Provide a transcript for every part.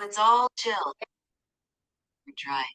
Let's all chill and try.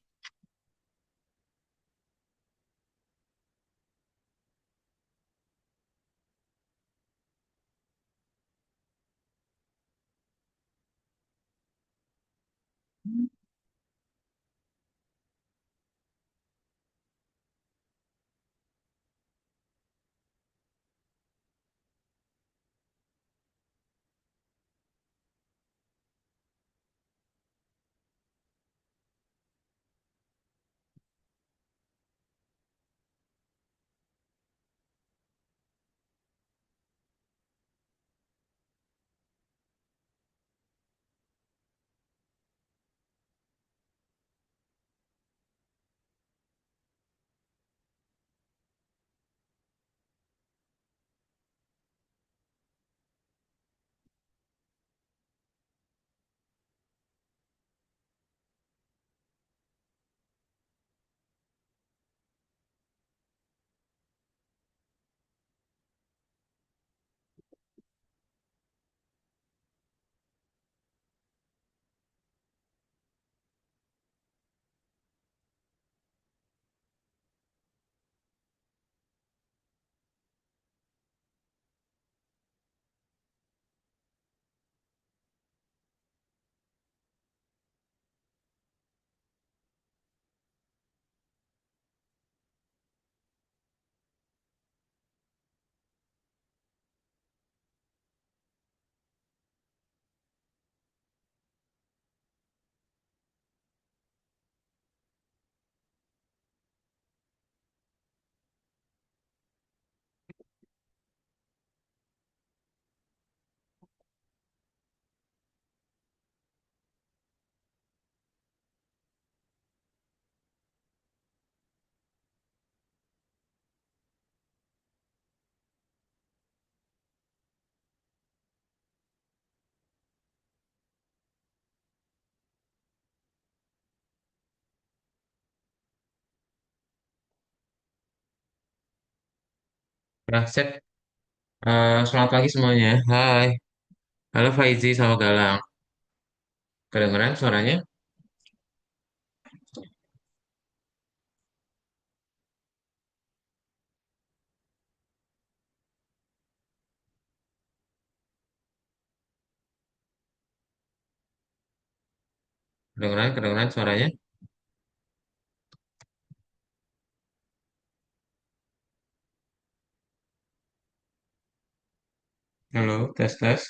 Nah, Sep, selamat pagi semuanya. Hai, halo Faizi sama Galang. Kedengeran suaranya? Kedengeran suaranya? Halo, tes tes.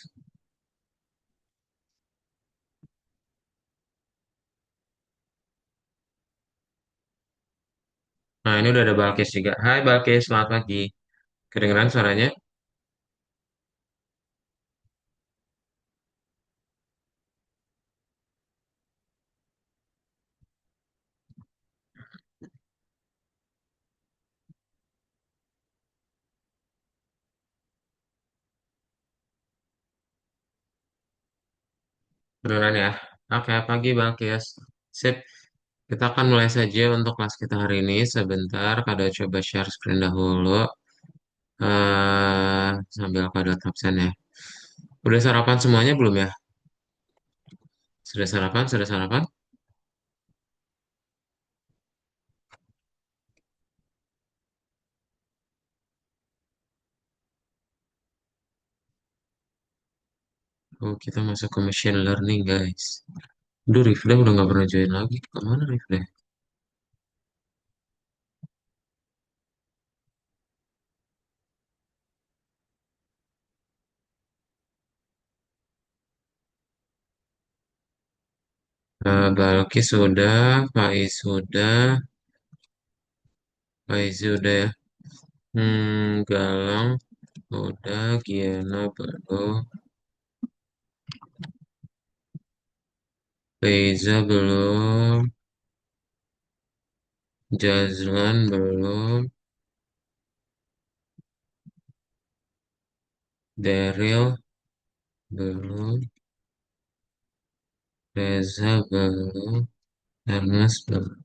Nah, ini udah ada Balkis juga. Hai Balkis, selamat pagi. Kedengeran suaranya? Kedengeran ya? Oke, pagi Balkis. Sip, kita akan mulai saja untuk kelas kita hari ini. Sebentar, Kado coba share screen dahulu. Sambil Kado absen ya. Udah sarapan semuanya belum ya? Sudah sarapan? Sudah sarapan? Oh, kita masuk ke machine learning, guys. Duh, Rifle udah nggak pernah join lagi. Kemana Rifle? Balki sudah, Faiz sudah ya. Galang udah, Giana belum, Reza belum, Jazlan belum, Daryl belum, Reza belum, Ernest belum.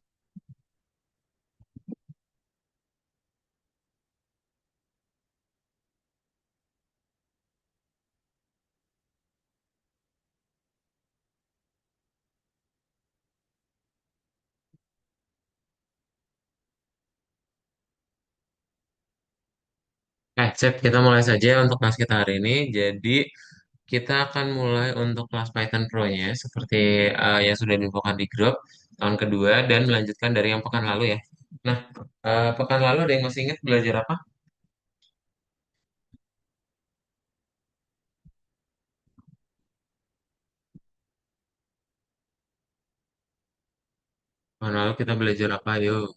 Sip, kita mulai saja untuk kelas kita hari ini. Jadi, kita akan mulai untuk kelas Python Pro-nya, seperti yang sudah diinfokan di grup, tahun kedua, dan melanjutkan dari yang pekan lalu ya. Nah, pekan lalu ada yang masih ingat belajar apa? Pekan lalu kita belajar apa? Yuk.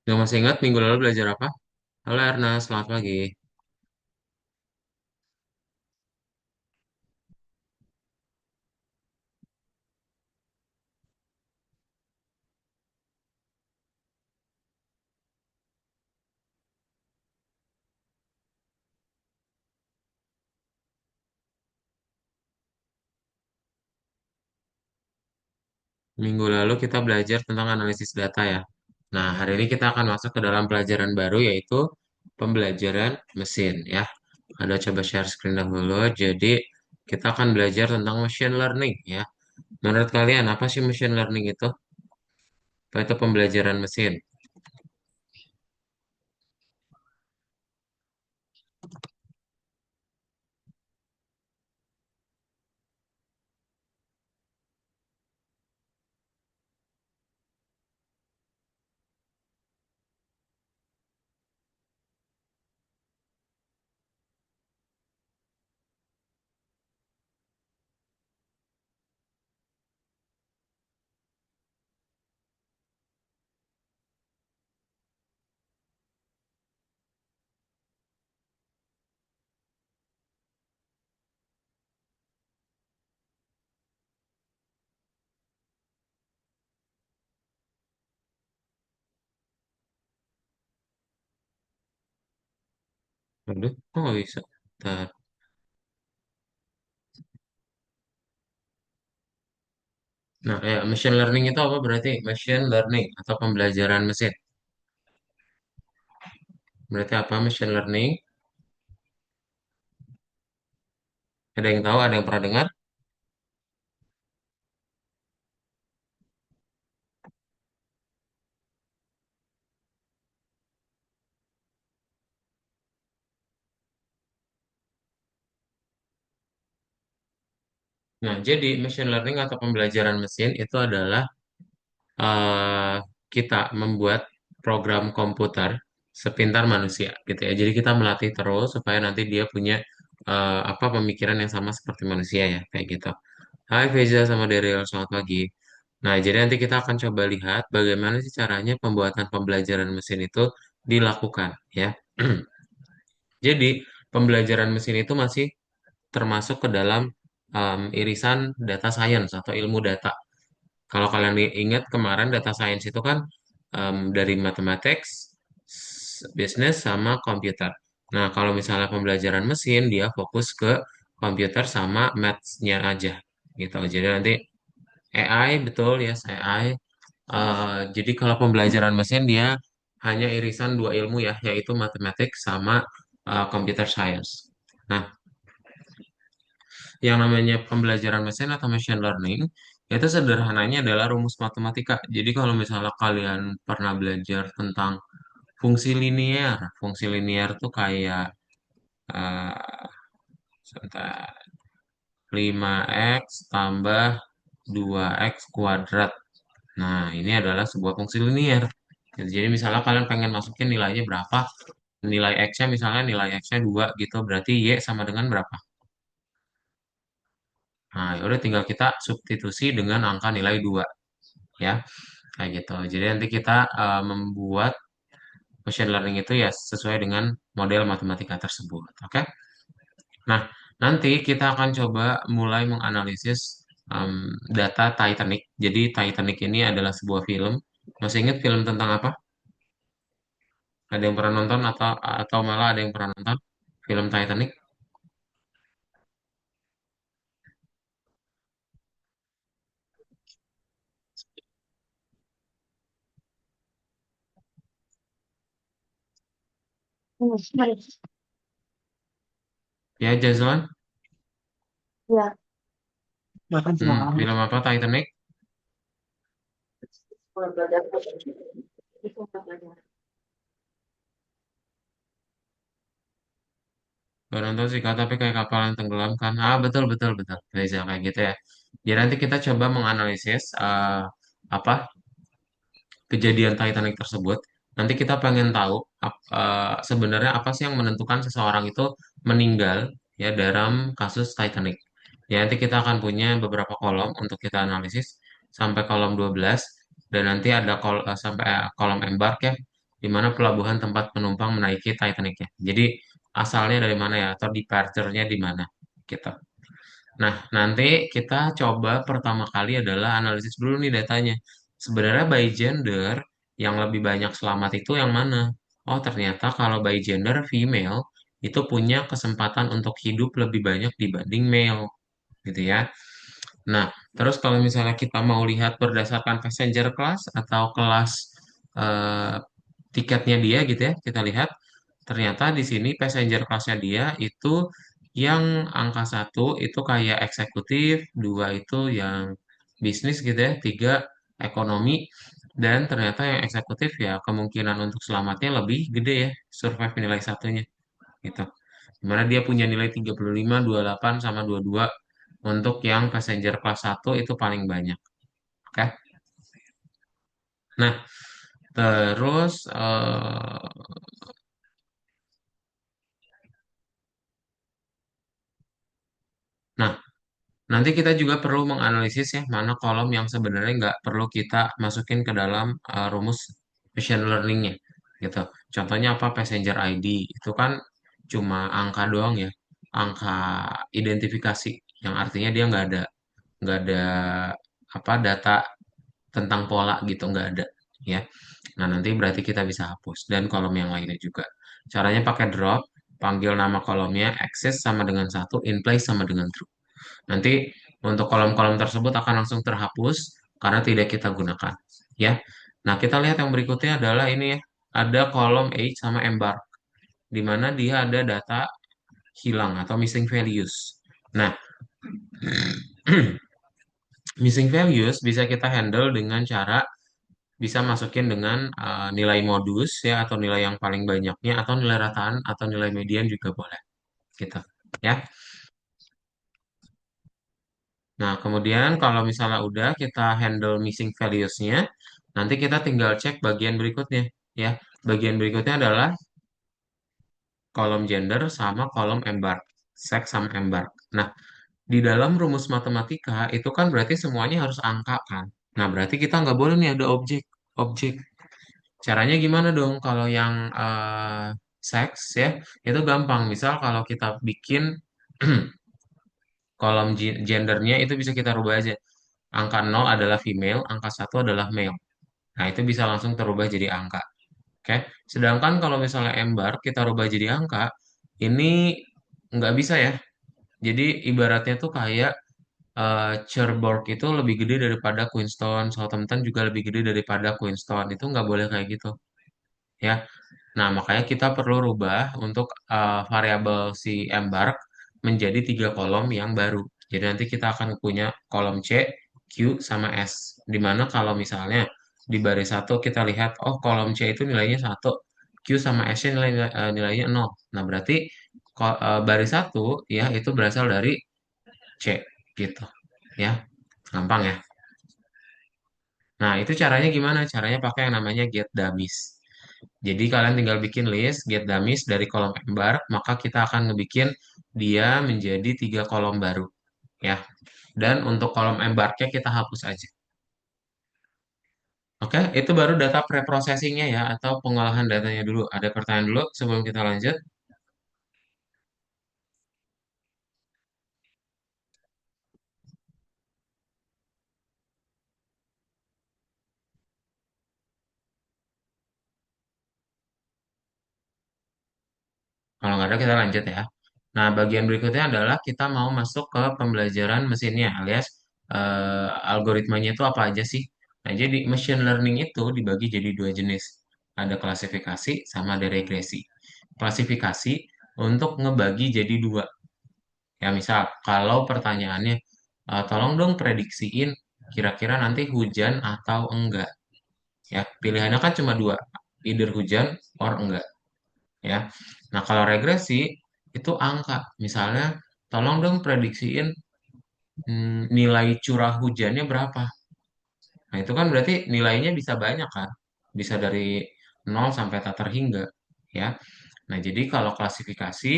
Yang masih ingat minggu lalu belajar apa? Halo Erna, selamat pagi. Minggu lalu kita belajar tentang analisis data ya. Nah, hari ini kita akan masuk ke dalam pelajaran baru yaitu pembelajaran mesin ya. Ada coba share screen dahulu. Jadi, kita akan belajar tentang machine learning ya. Menurut kalian apa sih machine learning itu? Apa itu pembelajaran mesin? Aduh, kok nggak bisa? Bentar. Nah, ya, machine learning itu apa berarti? Machine learning atau pembelajaran mesin. Berarti apa machine learning? Ada yang tahu? Ada yang pernah dengar? Nah, jadi machine learning atau pembelajaran mesin itu adalah eh, kita membuat program komputer sepintar manusia gitu ya. Jadi kita melatih terus supaya nanti dia punya apa pemikiran yang sama seperti manusia ya, kayak gitu. Hai Feza sama Daryl, selamat pagi. Nah, jadi nanti kita akan coba lihat bagaimana sih caranya pembuatan pembelajaran mesin itu dilakukan ya. Jadi, pembelajaran mesin itu masih termasuk ke dalam irisan data science atau ilmu data. Kalau kalian ingat kemarin data science itu kan dari mathematics, business sama komputer. Nah, kalau misalnya pembelajaran mesin dia fokus ke komputer sama maths-nya aja gitu. Jadi nanti AI betul ya, yes, AI. Jadi kalau pembelajaran mesin dia hanya irisan dua ilmu ya, yaitu mathematics sama computer science. Nah, yang namanya pembelajaran mesin atau machine learning itu sederhananya adalah rumus matematika. Jadi kalau misalnya kalian pernah belajar tentang fungsi linear tuh kayak eh sebentar, 5x tambah 2x kuadrat. Nah, ini adalah sebuah fungsi linear. Jadi misalnya kalian pengen masukin nilainya berapa, nilai x-nya misalnya nilai x-nya 2 gitu, berarti y sama dengan berapa? Nah, ya udah tinggal kita substitusi dengan angka nilai 2 ya. Kayak gitu. Jadi nanti kita membuat machine learning itu ya sesuai dengan model matematika tersebut. Oke. Nah, Nanti kita akan coba mulai menganalisis data Titanic. Jadi Titanic ini adalah sebuah film. Masih ingat film tentang apa? Ada yang pernah nonton atau malah ada yang pernah nonton film Titanic? Ya, Jazwan? Ya, makan siang. Film apa Titanic? Gak nonton sih Kak, tapi kayak kapal yang tenggelam kan. Ah, betul, betul, betul. Bisa kayak gitu ya. Jadi nanti kita coba menganalisis apa kejadian Titanic tersebut. Nanti kita pengen tahu sebenarnya apa sih yang menentukan seseorang itu meninggal ya dalam kasus Titanic. Ya, nanti kita akan punya beberapa kolom untuk kita analisis sampai kolom 12 dan nanti ada sampai kolom embark ya di mana pelabuhan tempat penumpang menaiki Titanic ya. Jadi asalnya dari mana ya atau departure-nya di mana gitu. Nah, nanti kita coba pertama kali adalah analisis dulu nih datanya. Sebenarnya by gender yang lebih banyak selamat itu yang mana? Oh, ternyata kalau by gender female itu punya kesempatan untuk hidup lebih banyak dibanding male, gitu ya. Nah, terus kalau misalnya kita mau lihat berdasarkan passenger class atau kelas eh, tiketnya dia gitu ya, kita lihat ternyata di sini passenger classnya dia itu yang angka satu itu kayak eksekutif, dua itu yang bisnis gitu ya, tiga ekonomi, dan ternyata yang eksekutif ya kemungkinan untuk selamatnya lebih gede ya, survive nilai satunya gitu. Dimana dia punya nilai 35, 28, sama 22 untuk yang passenger kelas satu itu paling banyak. Oke. Nah, terus nah, nanti kita juga perlu menganalisis ya mana kolom yang sebenarnya nggak perlu kita masukin ke dalam rumus machine learning-nya gitu. Contohnya apa? Passenger ID itu kan cuma angka doang ya, angka identifikasi yang artinya dia nggak ada apa data tentang pola gitu nggak ada ya. Nah nanti berarti kita bisa hapus dan kolom yang lainnya juga. Caranya pakai drop, panggil nama kolomnya, access sama dengan satu, in place sama dengan true. Nanti untuk kolom-kolom tersebut akan langsung terhapus karena tidak kita gunakan ya. Nah kita lihat yang berikutnya adalah ini ya, ada kolom age sama embark di mana dia ada data hilang atau missing values. Nah, missing values bisa kita handle dengan cara bisa masukin dengan nilai modus ya atau nilai yang paling banyaknya atau nilai rataan atau nilai median juga boleh gitu ya. Nah, kemudian kalau misalnya udah kita handle missing values-nya, nanti kita tinggal cek bagian berikutnya ya. Bagian berikutnya adalah kolom gender sama kolom embark, sex sama embark. Nah, di dalam rumus matematika itu kan berarti semuanya harus angka kan. Nah, berarti kita nggak boleh nih ada objek. Objek. Caranya gimana dong kalau yang seks ya? Itu gampang. Misal kalau kita bikin kolom gendernya itu bisa kita rubah aja. Angka nol adalah female, angka satu adalah male. Nah, itu bisa langsung terubah jadi angka. Oke. Sedangkan kalau misalnya embar kita rubah jadi angka, ini nggak bisa ya. Jadi ibaratnya tuh kayak Cherbourg itu lebih gede daripada Queenstown, Southampton juga lebih gede daripada Queenstown. Itu nggak boleh kayak gitu ya. Nah, makanya kita perlu rubah untuk variabel si embark menjadi tiga kolom yang baru. Jadi nanti kita akan punya kolom C, Q, sama S. Dimana kalau misalnya di baris satu kita lihat, oh kolom C itu nilainya satu, Q sama S-nya nilainya 0. Nah, berarti baris satu ya itu berasal dari C gitu. Ya, gampang ya. Nah, itu caranya gimana? Caranya pakai yang namanya get dummies. Jadi kalian tinggal bikin list get dummies dari kolom embark, maka kita akan ngebikin dia menjadi tiga kolom baru, ya. Dan untuk kolom embarknya kita hapus aja. Oke, itu baru data preprocessingnya ya, atau pengolahan datanya dulu. Ada pertanyaan dulu sebelum kita lanjut? Kalau nggak ada kita lanjut ya. Nah, bagian berikutnya adalah kita mau masuk ke pembelajaran mesinnya alias algoritmanya itu apa aja sih? Nah, jadi machine learning itu dibagi jadi dua jenis. Ada klasifikasi sama ada regresi. Klasifikasi untuk ngebagi jadi dua. Ya, misal kalau pertanyaannya, tolong dong prediksiin kira-kira nanti hujan atau enggak. Ya, pilihannya kan cuma dua, either hujan or enggak. Ya, nah kalau regresi itu angka. Misalnya, tolong dong prediksiin nilai curah hujannya berapa. Nah, itu kan berarti nilainya bisa banyak kan? Bisa dari nol sampai tak terhingga. Ya, nah jadi kalau klasifikasi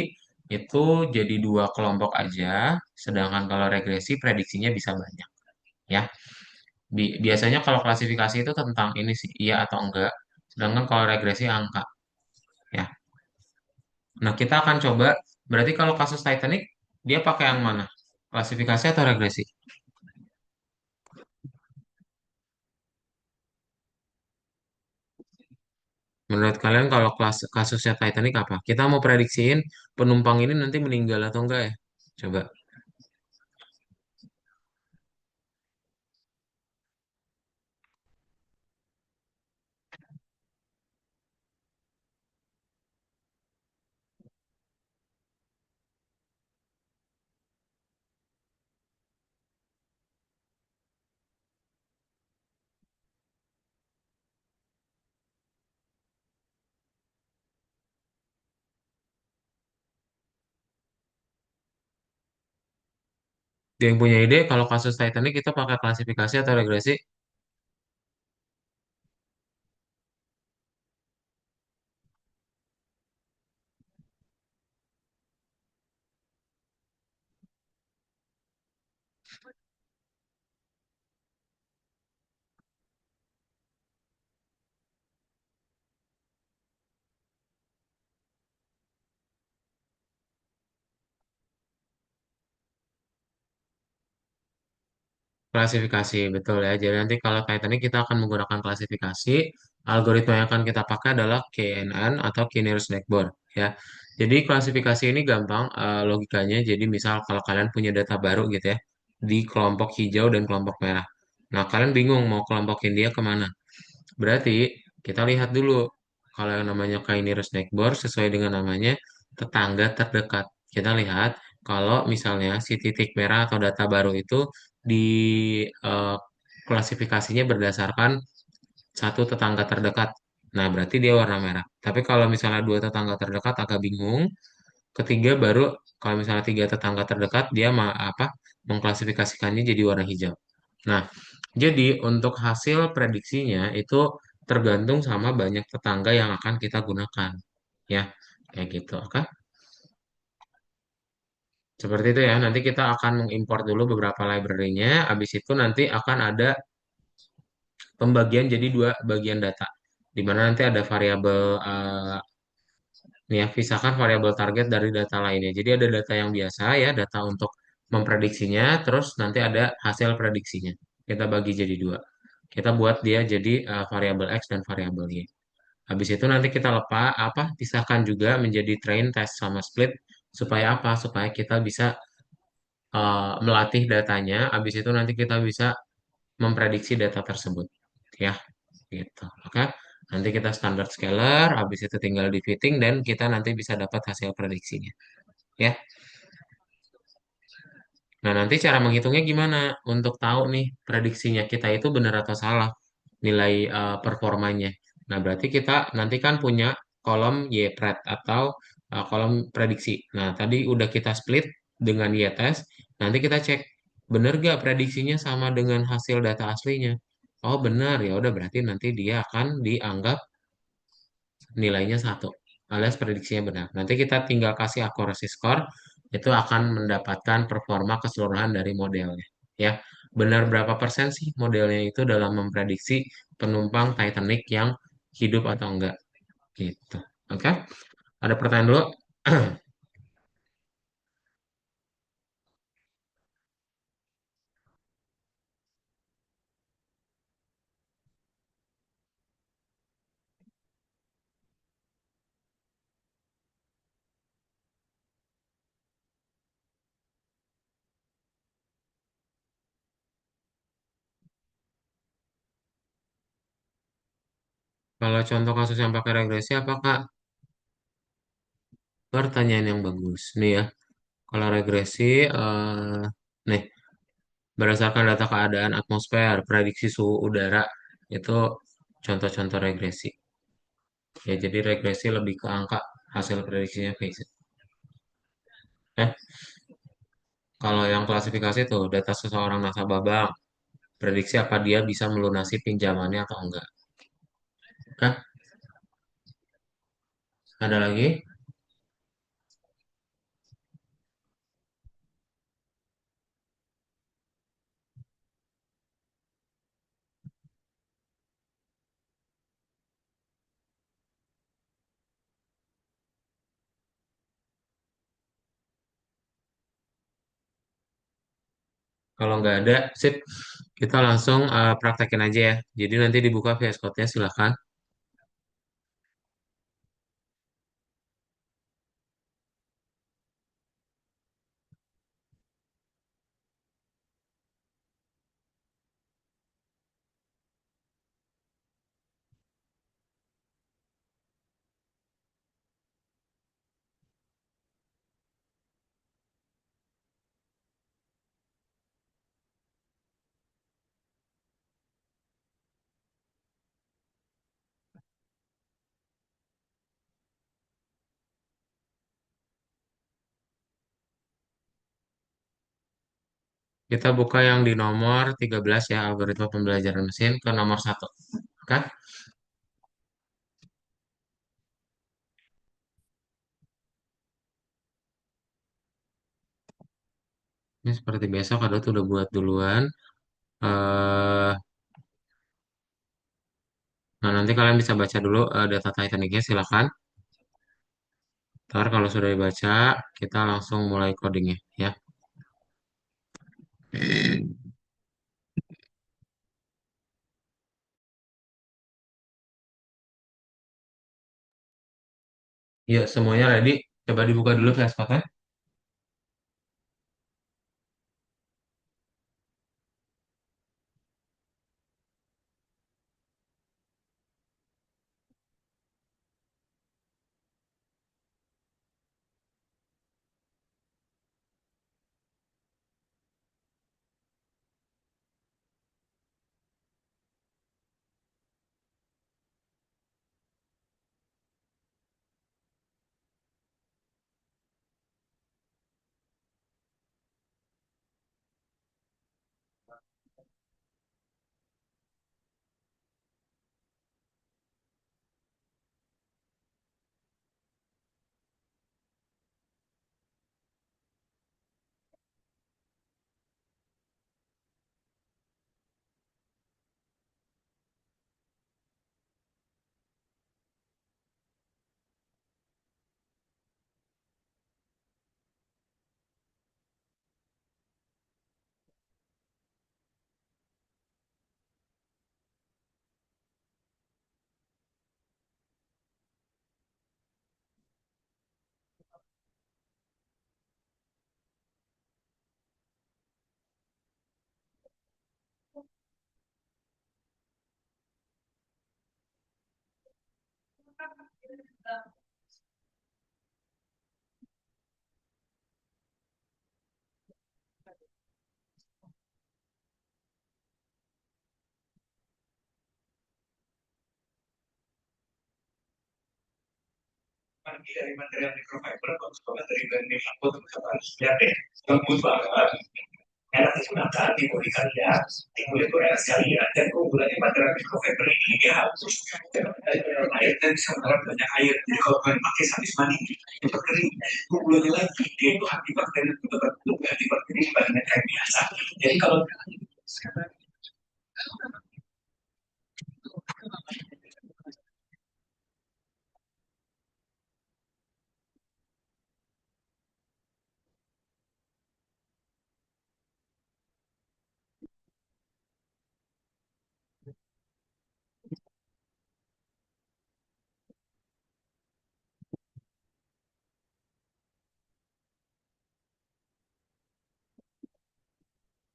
itu jadi dua kelompok aja, sedangkan kalau regresi prediksinya bisa banyak. Ya, biasanya kalau klasifikasi itu tentang ini sih, iya atau enggak. Sedangkan kalau regresi angka. Ya, nah kita akan coba. Berarti kalau kasus Titanic dia pakai yang mana? Klasifikasi atau regresi? Menurut kalian kalau kasusnya Titanic apa? Kita mau prediksiin penumpang ini nanti meninggal atau enggak ya? Coba. Dia yang punya ide kalau kasus Titanic kita pakai klasifikasi atau regresi? Klasifikasi, betul ya. Jadi nanti kalau Titanic kita akan menggunakan klasifikasi. Algoritma yang akan kita pakai adalah KNN atau K-nearest neighbor ya. Jadi klasifikasi ini gampang logikanya. Jadi misal kalau kalian punya data baru gitu ya di kelompok hijau dan kelompok merah. Nah, kalian bingung mau kelompokin dia kemana. Berarti kita lihat dulu kalau yang namanya nearest neighbor sesuai dengan namanya tetangga terdekat. Kita lihat kalau misalnya si titik merah atau data baru itu di eh, klasifikasinya berdasarkan satu tetangga terdekat. Nah, berarti dia warna merah. Tapi kalau misalnya dua tetangga terdekat agak bingung. Ketiga baru kalau misalnya tiga tetangga terdekat dia mengklasifikasikannya jadi warna hijau. Nah, jadi untuk hasil prediksinya itu tergantung sama banyak tetangga yang akan kita gunakan. Ya, kayak gitu. Oke. Seperti itu ya. Nanti kita akan mengimport dulu beberapa library-nya. Habis itu nanti akan ada pembagian jadi dua bagian data. Di mana nanti ada variabel nih ya, pisahkan variabel target dari data lainnya. Jadi ada data yang biasa ya, data untuk memprediksinya, terus nanti ada hasil prediksinya. Kita bagi jadi dua. Kita buat dia jadi variabel X dan variabel Y. Habis itu nanti kita pisahkan juga menjadi train, test, sama split. Supaya apa? Supaya kita bisa melatih datanya. Habis itu nanti kita bisa memprediksi data tersebut. Ya, gitu. Oke. Nanti kita standar scalar, habis itu tinggal di fitting dan kita nanti bisa dapat hasil prediksinya. Ya. Nah, nanti cara menghitungnya gimana? Untuk tahu nih prediksinya kita itu benar atau salah nilai performanya. Nah, berarti kita nanti kan punya kolom Y-pred atau kolom prediksi. Nah, tadi udah kita split dengan Y-test. Nanti kita cek benar gak prediksinya sama dengan hasil data aslinya. Oh, benar. Ya udah berarti nanti dia akan dianggap nilainya satu alias prediksinya benar. Nanti kita tinggal kasih accuracy score, itu akan mendapatkan performa keseluruhan dari modelnya. Ya, benar berapa persen sih modelnya itu dalam memprediksi penumpang Titanic yang hidup atau enggak gitu. Oke, ada pertanyaan dulu? Kalau contoh kasus yang pakai regresi apa Kak? Pertanyaan yang bagus. Nih ya, kalau regresi, nih berdasarkan data keadaan atmosfer, prediksi suhu udara, itu contoh-contoh regresi. Ya, jadi regresi lebih ke angka hasil prediksinya kayak gitu. Eh, kalau yang klasifikasi tuh data seseorang nasabah bank, prediksi apa dia bisa melunasi pinjamannya atau enggak. Kah? Ada lagi? Kalau nggak ada, sip. Kita langsung praktekin aja ya. Jadi nanti dibuka VS Code-nya silahkan. Kita buka yang di nomor 13 ya, algoritma pembelajaran mesin ke nomor 1. Oke? Ini seperti biasa, Kado tuh udah buat duluan. eh nah, nanti kalian bisa baca dulu data Titanic-nya, silahkan. Ntar kalau sudah dibaca, kita langsung mulai codingnya ya. Yuk, semuanya ready. Coba dibuka dulu VS Code-nya. Pergi dari material microfiber ke materi blending aku teman-teman lihat deh lembut banget enak digunakan di kulit kalian di kulit tuh enak sekali ya dan keunggulannya material microfiber ini dia hapus dari air dan bisa menahan banyak air jadi kalau kalian pakai habis mandi cepat kering keunggulannya lagi dia itu antibakteri itu lebih antibakteri dibandingkan kain biasa jadi kalau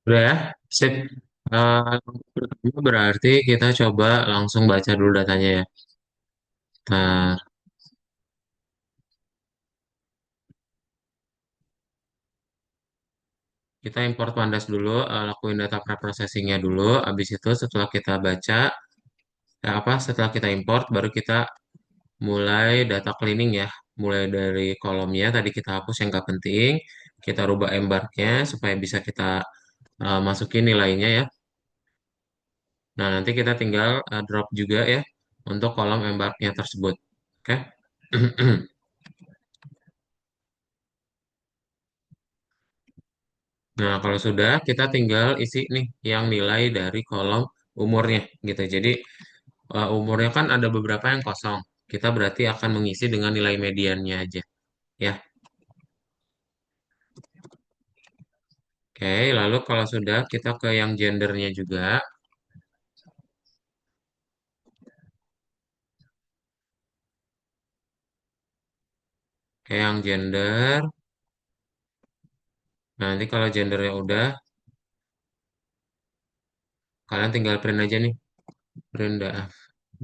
Udah ya? Sip. Pertama berarti kita coba langsung baca dulu datanya ya. Bentar. Kita import Pandas dulu, lakuin data preprocessingnya dulu. Habis itu setelah kita baca, setelah kita import, baru kita mulai data cleaning ya. Mulai dari kolomnya, tadi kita hapus yang nggak penting. Kita rubah embarknya supaya bisa kita masukin nilainya ya. Nah, nanti kita tinggal drop juga ya untuk kolom embarknya tersebut. Oke. Nah, kalau sudah, kita tinggal isi nih yang nilai dari kolom umurnya gitu. Jadi, umurnya kan ada beberapa yang kosong. Kita berarti akan mengisi dengan nilai mediannya aja. Ya, oke. Lalu kalau sudah, kita ke yang gendernya juga. Ke yang gender. Nah, nanti kalau gendernya udah, kalian tinggal print aja nih. Print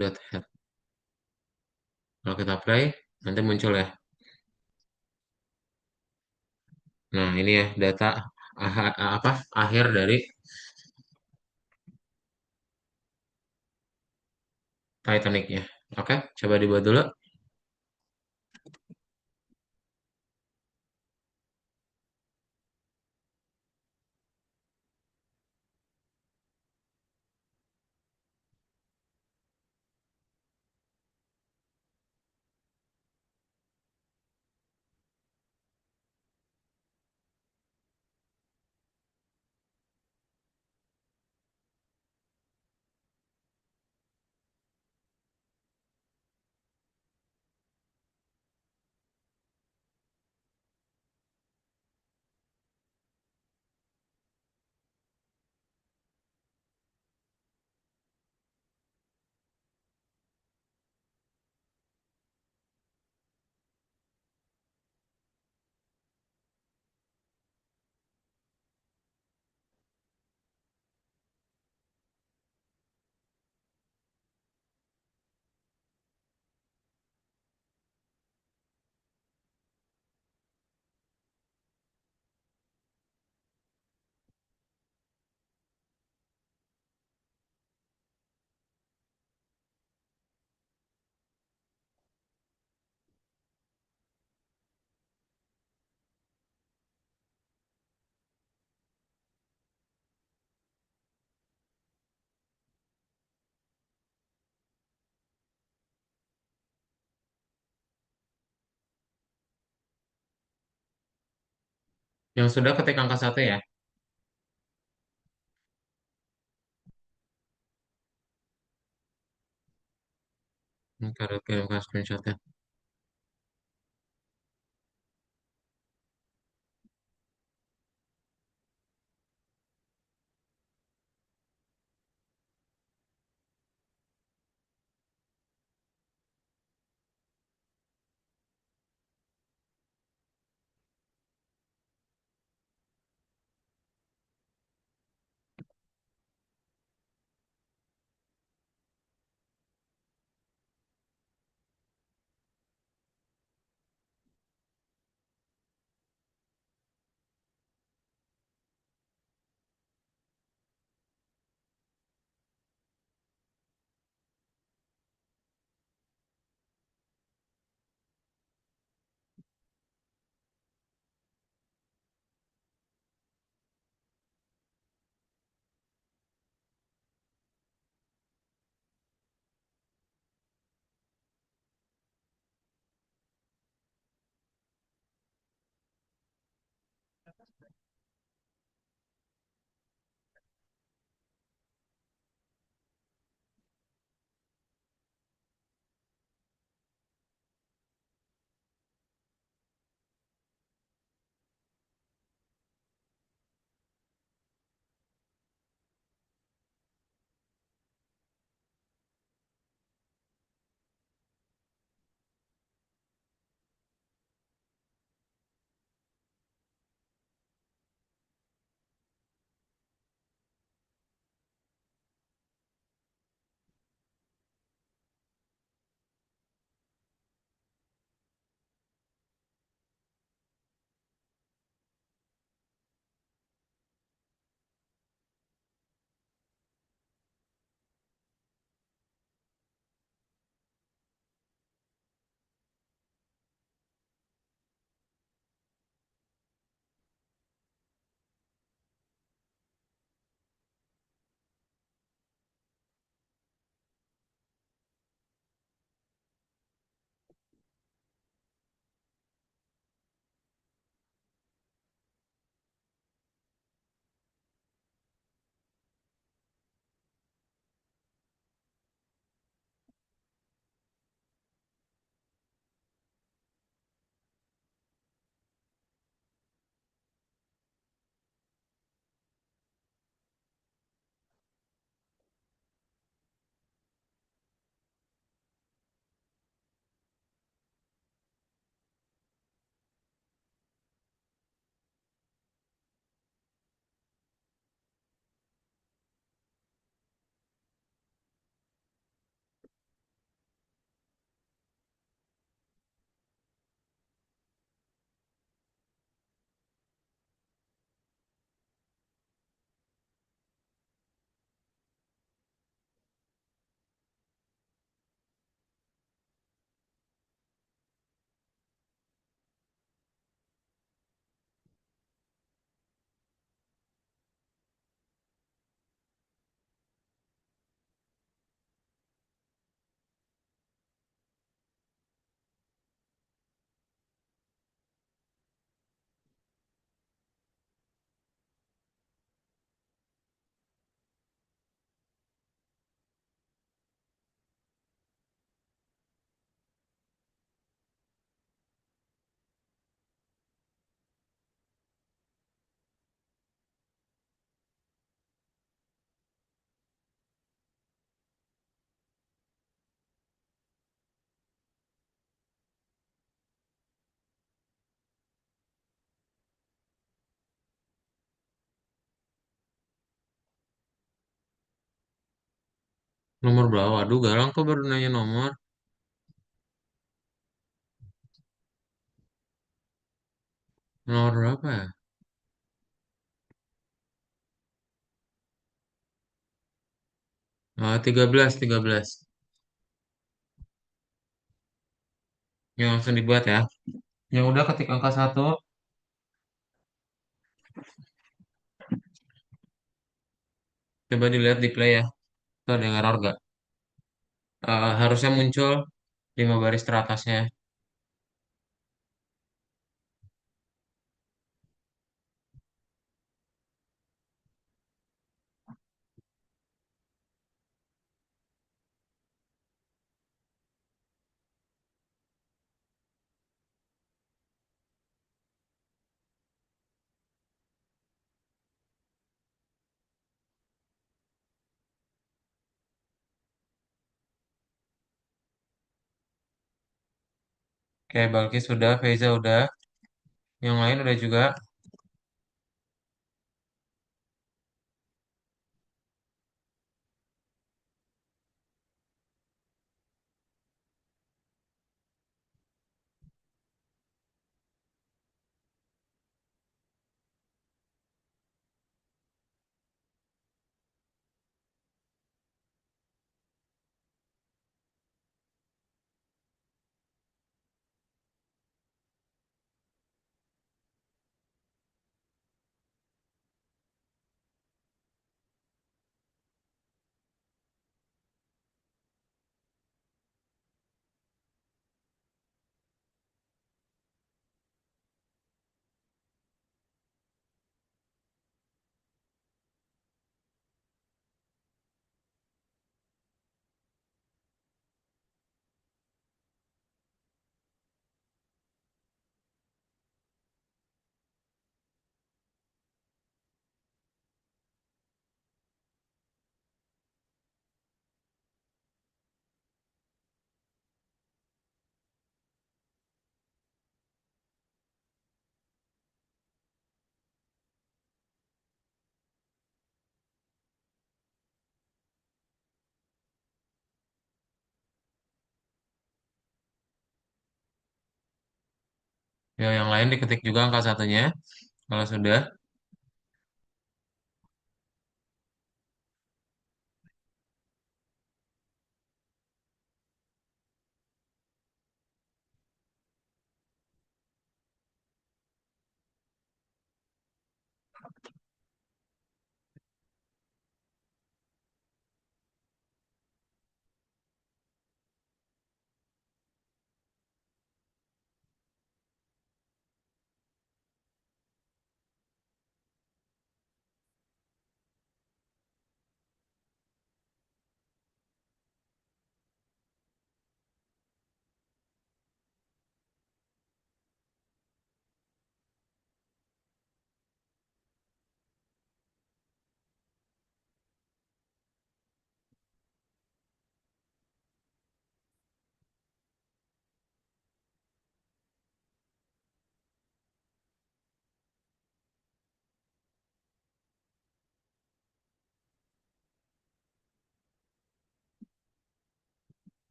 dot head. Kalau kita play, nanti muncul ya. Nah, ini ya data akhir dari Titanic-nya. Oke, coba dibuat dulu. Yang sudah ketik angka satu ya. Ntar kirimkan screenshotnya. Nomor berapa? Aduh, Galang kok baru nanya nomor. Nomor berapa ya? 13, 13. Yang langsung dibuat ya. Yang udah ketik angka satu, coba dilihat di play ya. Itu ada yang error gak? Harusnya muncul 5 baris teratasnya. Oke, Balkis sudah, Feiza udah. Yang lain udah juga. Ya, yang lain diketik juga angka satunya. Kalau sudah.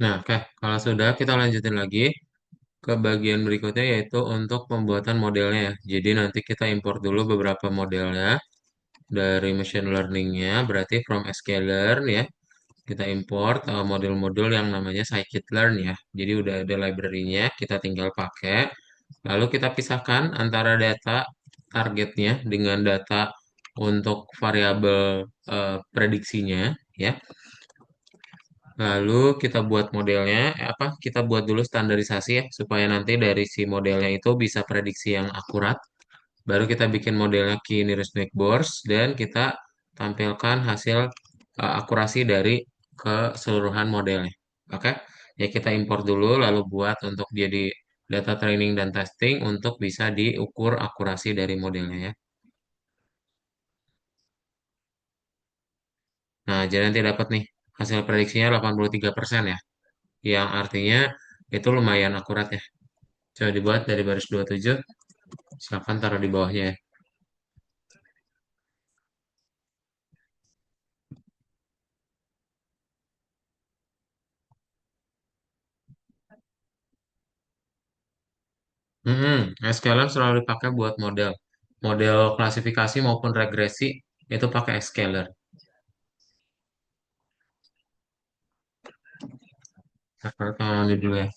Nah, oke. Kalau sudah, kita lanjutin lagi ke bagian berikutnya yaitu untuk pembuatan modelnya ya. Jadi nanti kita import dulu beberapa modelnya dari machine learning-nya, berarti from sklearn ya. Kita import model-model yang namanya scikit-learn ya. Jadi udah ada library-nya, kita tinggal pakai. Lalu kita pisahkan antara data targetnya dengan data untuk variabel prediksinya ya. Lalu kita buat modelnya, kita buat dulu standarisasi ya, supaya nanti dari si modelnya itu bisa prediksi yang akurat. Baru kita bikin modelnya Key Nearest Neighbors dan kita tampilkan hasil akurasi dari keseluruhan modelnya. Oke, ya kita import dulu, lalu buat untuk jadi data training dan testing untuk bisa diukur akurasi dari modelnya ya. Nah, jadi nanti dapat nih hasil prediksinya 83% ya, yang artinya itu lumayan akurat ya. Coba dibuat dari baris 27, silakan taruh di bawahnya ya. Scalar selalu dipakai buat model. Model klasifikasi maupun regresi itu pakai scalar. Nah, dulu ya.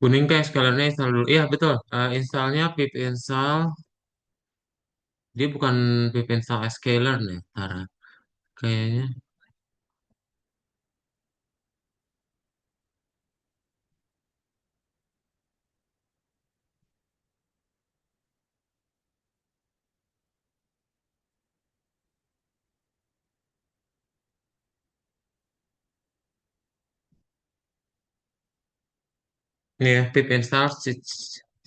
Kuning kayak scalarnya install dulu. Iya betul. Installnya pip install. Dia bukan pip install scalar nih, Tara. Kayaknya. Nih ya, pip install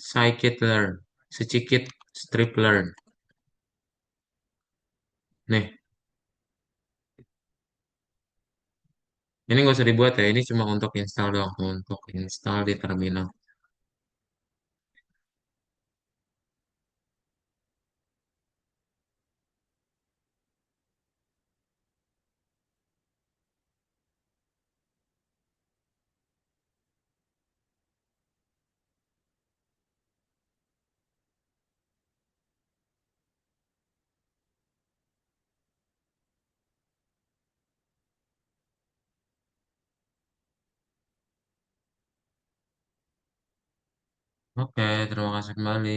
scikit-learn, secikit strip learn. Nih, ini nggak usah dibuat ya, ini cuma untuk install doang, untuk install di terminal. Oke, terima kasih kembali.